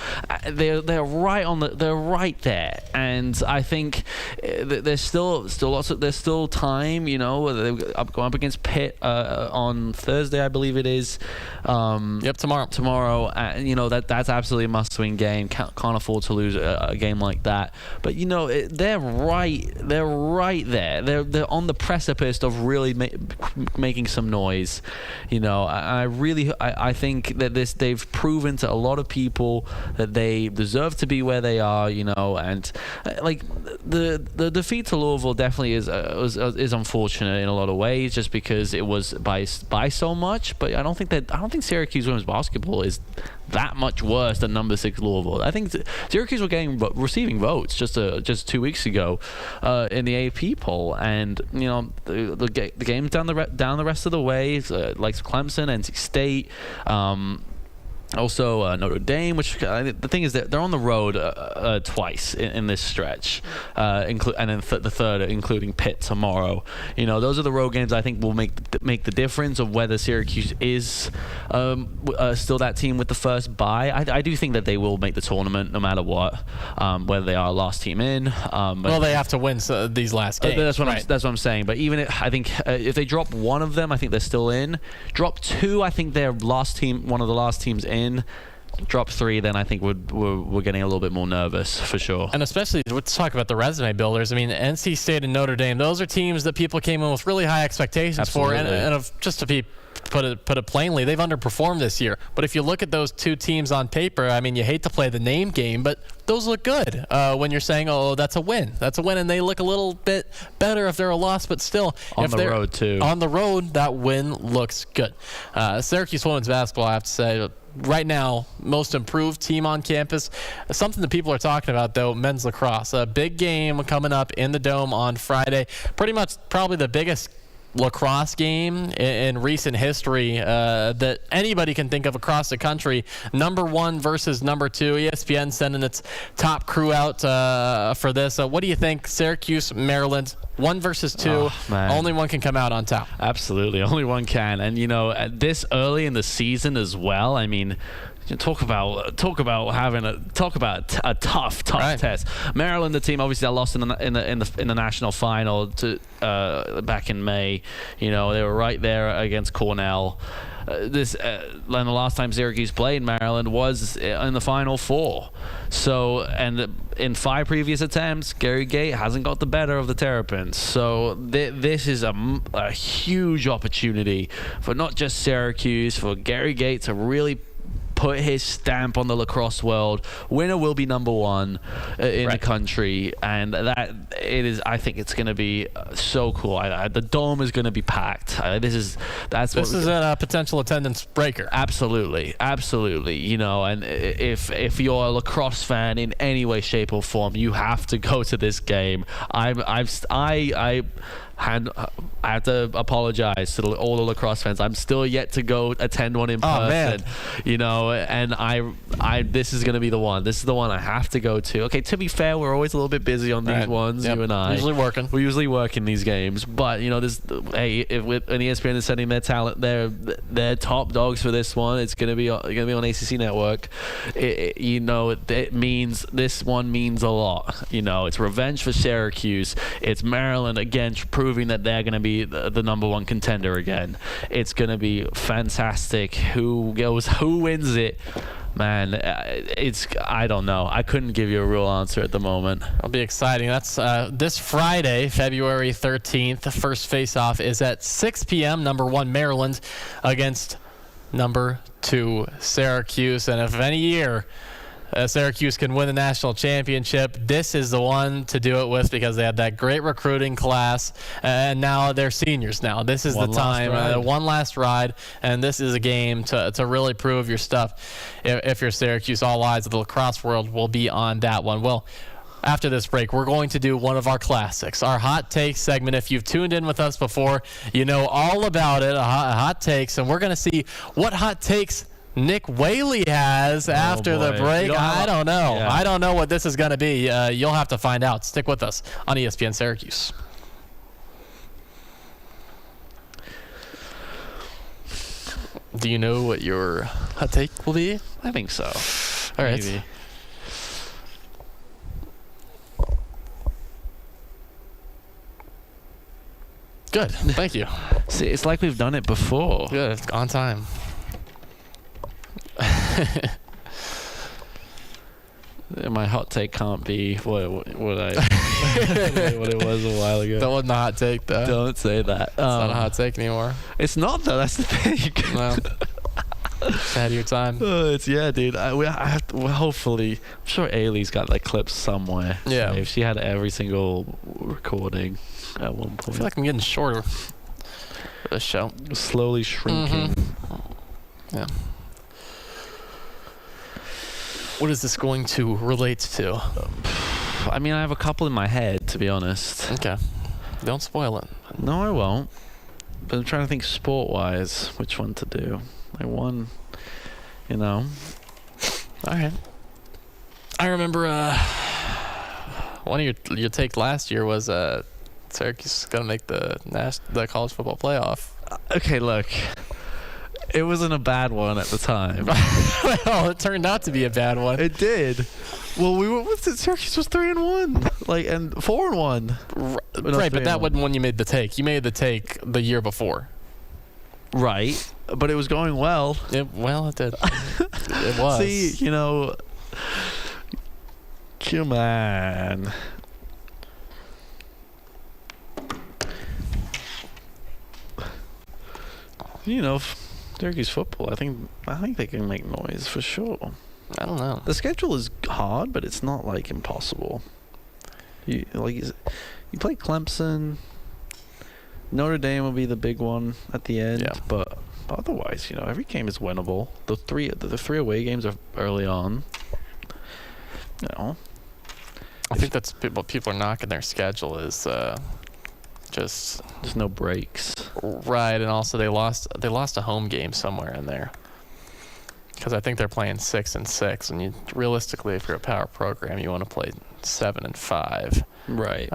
They're right there, and I think there's still time. You know, they're going up against Pitt on Thursday, I believe it is. Tomorrow. You know, that's absolutely a must-win game. Can't afford to lose a game like that. But you know, they're right there. They're on the precipice of really making some noise. You know, I think that they've proven to a lot of people that they deserve to be where they are. You know, and like the defeat to Louisville definitely is unfortunate in a lot of ways, just because it was by so much. But I don't think Syracuse women's basketball is that much worse than number 6 Louisville. I think Syracuse were receiving votes just 2 weeks ago in the AP poll, and you know the games down the rest of the way, like Clemson, NC State. Also, Notre Dame, which the thing is that they're on the road twice in this stretch, and then the third, including Pitt tomorrow. You know, those are the road games I think will make the difference of whether Syracuse is still that team with the first bye. I do think that they will make the tournament no matter what, whether they are last team in. Well, they have to win these last games. That's what I'm saying. But even I think if they drop one of them, I think they're still in. Drop two, I think they're one of the last teams in. Drop three, then I think we're getting a little bit more nervous for sure. And especially, let's talk about the resume builders. I mean, NC State and Notre Dame, those are teams that people came in with really high expectations Absolutely. for. And just to put it plainly, they've underperformed this year. But if you look at those two teams on paper, I mean, you hate to play the name game, but those look good when you're saying, oh, that's a win. That's a win, and they look a little bit better if they're a loss, but still. On the road, too. On the road, that win looks good. Syracuse women's basketball, I have to say, right now, most improved team on campus. Something that people are talking about, though, men's lacrosse. A big game coming up in the Dome on Friday. Pretty much probably the biggest lacrosse game in recent history that anybody can think of across the country. Number 1 versus number 2. ESPN sending its top crew out for this. What do you think? Syracuse, Maryland, 1 versus 2. Oh, only one can come out on top. Absolutely, only one can. And you know, at this early in the season as well, I mean, talk about a tough right. test. Maryland, the team obviously that lost in the national final to back in May. You know, they were right there against Cornell. And the last time Syracuse played Maryland was in the Final Four. So, and in 5 previous attempts, Gary Gait hasn't got the better of the Terrapins. So this is a huge opportunity for not just Syracuse, for Gary Gait to really put his stamp on the lacrosse world. Winner will be number 1 in the country, and I think it's going to be so cool. The Dome is going to be packed. This is a potential attendance breaker. Absolutely. You know, and if you're a lacrosse fan in any way, shape, or form, you have to go to this game. I have to apologize to all the lacrosse fans. I'm still yet to go attend one in person. Man. You know, and this is going to be the one. This is the one I have to go to. Okay, to be fair, we're always a little bit busy on these ones, you and I. We're usually working these games, but you know, if ESPN is sending their talent, their top dogs for this one, it's going to be on ACC Network. You know, this one means a lot. You know, it's revenge for Syracuse. It's Maryland again proving that they're going to be the number 1 contender again. It's going to be fantastic. Who wins it? Man, I don't know. I couldn't give you a real answer at the moment. It'll be exciting. That's this Friday, February 13th. The first face-off is at 6 p.m. Number 1 Maryland against number 2 Syracuse. And if any year Syracuse can win the national championship, this is the one to do it with, because they had that great recruiting class, and now they're seniors now. This is the time, one last ride, and this is a game to really prove your stuff. If you're Syracuse, all eyes of the lacrosse world will be on that one. Well, after this break, we're going to do one of our classics, our Hot Takes segment. If you've tuned in with us before, you know all about it, hot takes, and we're going to see what hot takes Nick Whaley has after the break. I don't know. Yeah. I don't know what this is going to be. You'll have to find out. Stick with us on ESPN Syracuse. Do you know what your hot take will be? I think so. All right. Maybe. Good. Thank you. See, it's like we've done it before. Good. On time. My hot take can't be what it was a while ago. That wasn't a hot take, though. Don't say that. It's not a hot take anymore. It's not, though. That's the thing. Well, it's ahead of your time. Dude. Hopefully, I'm sure Ailey's got like clips somewhere. Yeah. If she had every single recording at one point. I feel like I'm getting shorter for this show. Slowly shrinking. Mm-hmm. Yeah. What is this going to relate to? I mean, I have a couple in my head, to be honest. Okay. Don't spoil it. No, I won't. But I'm trying to think sport-wise which one to do. Like one You know. All right. I remember one of your take last year was Syracuse is gonna make the college football playoff. Okay, look. It wasn't a bad one at the time. Well, it turned out to be a bad one. It did. Well, Syracuse was 3-1, like, and 4-1. Right, but that wasn't when you made the take. You made the take the year before. Right, but it was going well. It did. It was. See, you know, come on. You know, Syracuse football, I think they can make noise for sure. I don't know. The schedule is hard, but it's not like impossible. You play Clemson. Notre Dame will be the big one at the end, but otherwise, you know, every game is winnable. The three away games are early on. You know, I think that's what people are knocking their schedule is just there's no breaks. Right, and also they lost a home game somewhere in there. Because I think they're playing 6 and 6, and you realistically, if you're a power program, you want to play 7 and 5. Right.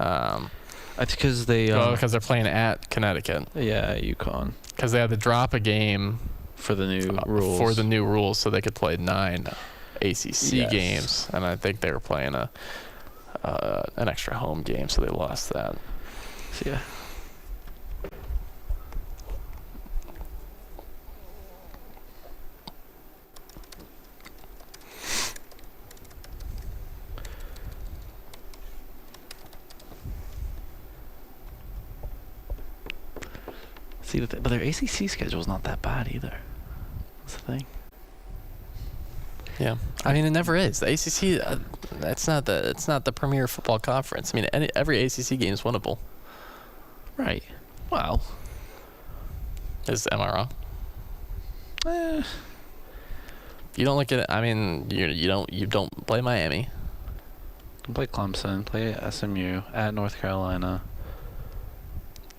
That's because they. Because they're playing at Connecticut. Yeah, UConn. Because they had to drop a game for the new rules. For the new rules, so they could play 9 ACC games, and I think they were playing an extra home game, so they lost that. So, yeah. See, but their ACC schedule is not that bad either. That's the thing. Yeah, I mean it never is. The ACC, it's not the premier football conference. I mean, every ACC game is winnable. Right. Well, am I wrong? You don't look at it. I mean, you don't play Miami. Play Clemson. Play SMU at North Carolina.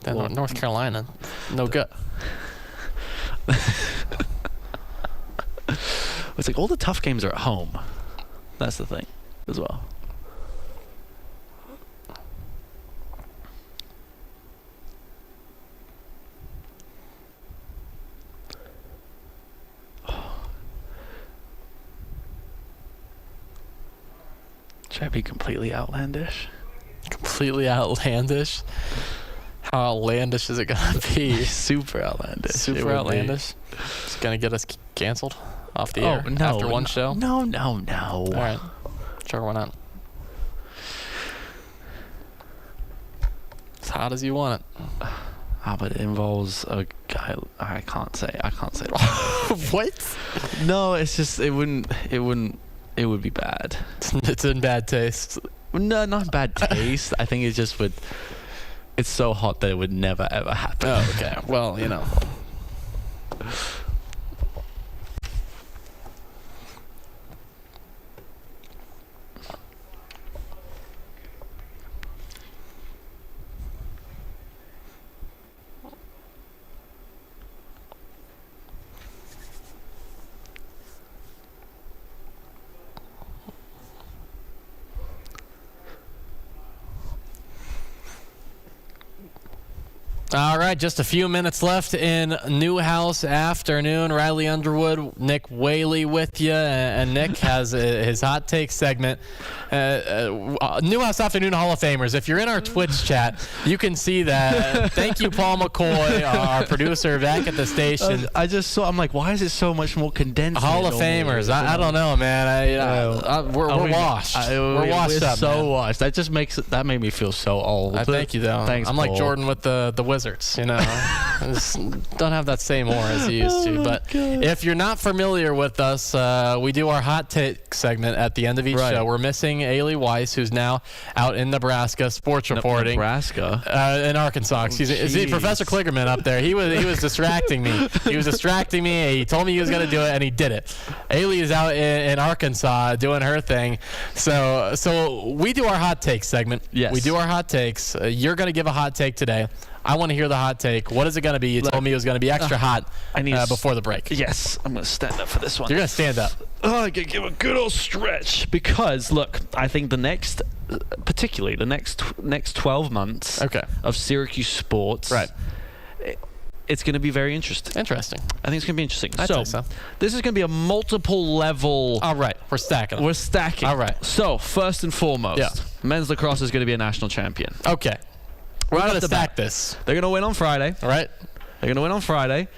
North Carolina, no good. It's like all the tough games are at home. That's the thing, as well. Should I be completely outlandish? Completely outlandish? How outlandish is it gonna be? Super outlandish. Super outlandish. It's gonna get us canceled off the air after one show. No. All right, sure, why not? As hot as you want it. But it involves a guy. I can't say. What? No, it's just it would be bad. It's in bad taste. No, not bad taste. I think it just would. It's so hot that it would never ever happen. Oh, okay. Well, you know. All right, just a few minutes left in Newhouse afternoon. Riley Underwood, Nick Whaley with you, and Nick has his hot take segment. Newhouse Afternoon Hall of Famers. If you're in our Twitch chat, you can see that. Thank you, Paul McCoy, our producer back at the station. I just saw. I'm like, why is it so much more condensed? Hall of Famers. I don't know, man. We're washed. We're washed up. So man. washed. That made me feel so old. Thank you, though. Thanks, I'm Paul. like Jordan with the Wizards, you know. I just don't have that same aura as he used to. But if you're not familiar with us, we do our hot take segment at the end of each show. We're missing Ailey Weiss, who's now out in Nebraska sports reporting. In Arkansas. Excuse me. See, Professor Kligerman up there. He was distracting me. He told me he was going to do it, and he did it. Ailey is out in Arkansas doing her thing. So we do our hot take segment. Yes. We do our hot takes. You're going to give a hot take today. I want to hear the hot take. What is it going to be? You told me it was going to be extra hot before the break. Yes, I'm going to stand up for this one. You're going to stand up. Oh, I could give a good old stretch because, look, I think particularly the next 12 months of Syracuse sports, right? It's going to be very interesting. Interesting. I think it's going to be interesting. I'd say so. This is going to be a multiple level. All right, we're stacking. We're stacking. All right. So first and foremost, men's lacrosse is going to be a national champion. Okay. We're going to stack this. They're going to win on Friday. All right. They're going to win on Friday.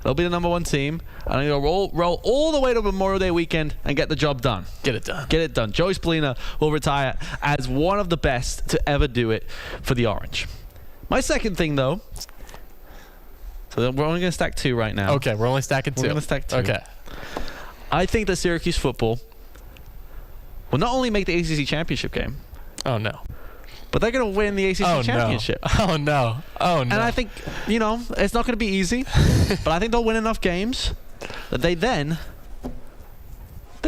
They'll be the number 1 team. And they're going to roll all the way to Memorial Day weekend and get the job done. Get it done. Get it done. Joey Spallina will retire as one of the best to ever do it for the Orange. My second thing, though, so we're only going to stack 2 right now. Okay, we're only stacking 2. We're going to stack 2. Okay. I think that Syracuse football will not only make the ACC championship game. Oh, no. But they're going to win the ACC championship. Oh, no. Oh, no. And I think, it's not going to be easy. But I think they'll win enough games that they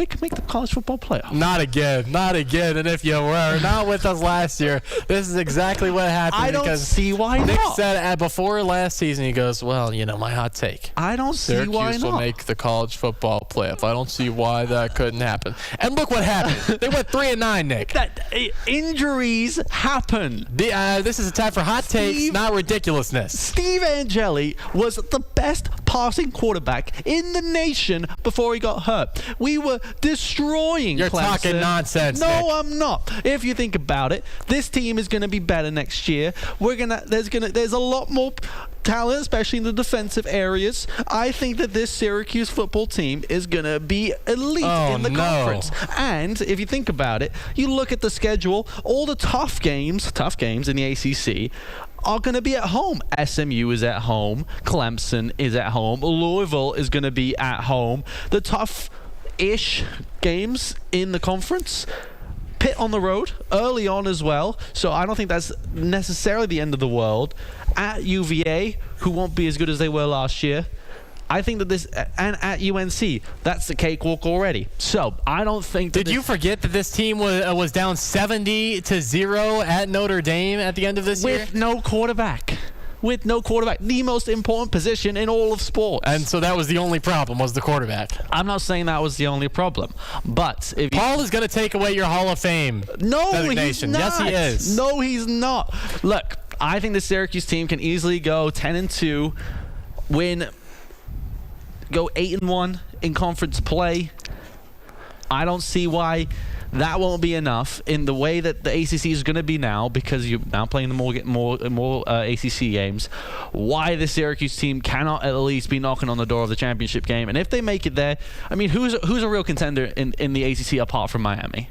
could make the college football playoff. Not again. Not again. And if you were not with us last year, this is exactly what happened. I don't see why Nick not. said before last season, he goes, well, my hot take. I don't see Syracuse why not. will make the college football playoff. I don't see why that couldn't happen. And look what happened. They went 3-9, Nick. Injuries happen. This is a time for hot takes, not ridiculousness. Steve Angeli was the best passing quarterback in the nation before he got hurt. We were destroying You're Clemson. talking nonsense, No, Nick. I'm not. If you think about it, this team is going to be better next year. There's a lot more talent, especially in the defensive areas. I think that this Syracuse football team is going to be elite in the conference. And if you think about it, you look at the schedule, all the tough games in the ACC are going to be at home. SMU is at home. Clemson is at home. Louisville is going to be at home. The tough-ish games in the conference. Pitt on the road early on as well. So I don't think that's necessarily the end of the world. At UVA, who won't be as good as they were last year. I think that and at UNC, that's the cakewalk already. So I don't think that. Did you forget that this team was down 70-0 at Notre Dame at the end of this year? With no quarterback. The most important position in all of sports. And so that was the only problem, was the quarterback. I'm not saying that was the only problem, but if Paul is going to take away your Hall of Fame designation. He's not. Yes, he is. No, he's not. Look, I think the Syracuse team can easily go 10-2, go 8-1 in conference play. I don't see why that won't be enough in the way that the ACC is going to be now, because you're now playing the more ACC games. Why the Syracuse team cannot at least be knocking on the door of the championship game, and if they make it there, I mean, who's a real contender in the ACC apart from Miami?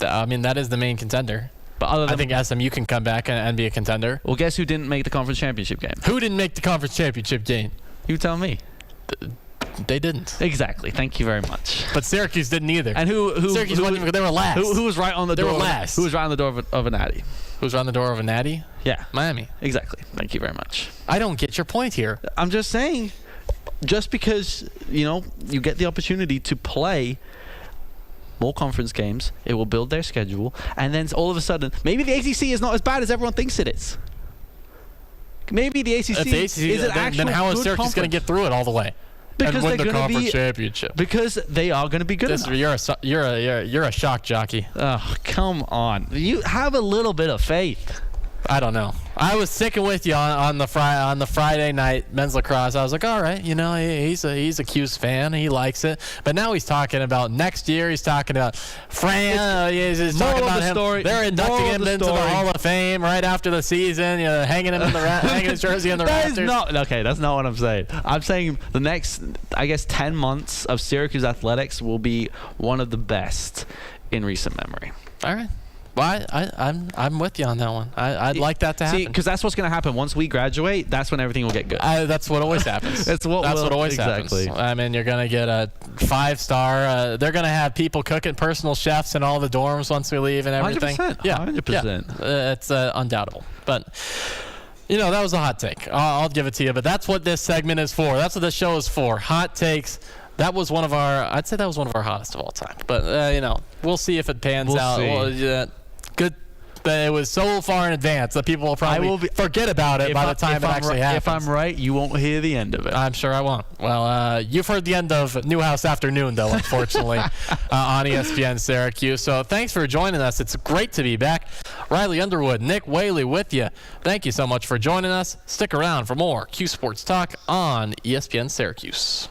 I mean, that is the main contender. But I think SMU can come back and be a contender. Well, guess who didn't make the conference championship game? Who didn't make the conference championship game? You tell me. They didn't. Exactly. Thank you very much. But Syracuse didn't either. And Syracuse wasn't even, they were last. Who was right on the door? They were last. Who was right on the door of a natty? Who's on the door of a natty? Yeah. Miami. Exactly. Thank you very much. I don't get your point here. I'm just saying, just because, you get the opportunity to play more conference games, it will build their schedule, and then all of a sudden, maybe the ACC is not as bad as everyone thinks it is. Maybe the ACC, is an actual then how is good Syracuse going to get through it all the way? Because and win they're the going to conference be championship. Because they are going to be good enough. You're a shock jockey. Oh, come on! You have a little bit of faith. I don't know. I was sticking with you on the Friday night men's lacrosse. I was like, all right, he's a Cuse fan. He likes it. But now he's talking about next year. He's talking about Fran. He's talking about him. Story. They're inducting him into the Hall of Fame right after the season. Hanging him in hanging his jersey in the rafters. That's not what I'm saying. I'm saying the next, 10 months of Syracuse athletics will be one of the best in recent memory. All right. Well, I'm with you on that one. I'd like that to happen. See, because that's what's going to happen once we graduate. That's when everything will get good. That's what always happens. That's what always happens. Exactly. I mean, you're going to get a 5-star. They're going to have people cooking, personal chefs in all the dorms once we leave and everything. 100%. Yeah, 100%. It's undoubtable. But that was a hot take. I'll give it to you. But that's what this segment is for. That's what this show is for. Hot takes. That was I'd say that was one of our hottest of all time. But we'll see if it pans out. See. Good that it was so far in advance that people will probably forget about it by the time it actually happens. If I'm right, you won't hear the end of it. I'm sure I won't. Well, you've heard the end of Newhouse Afternoon, though, unfortunately, on ESPN Syracuse. So thanks for joining us. It's great to be back. Riley Underwood, Nick Whaley with you. Thank you so much for joining us. Stick around for more Q Sports Talk on ESPN Syracuse.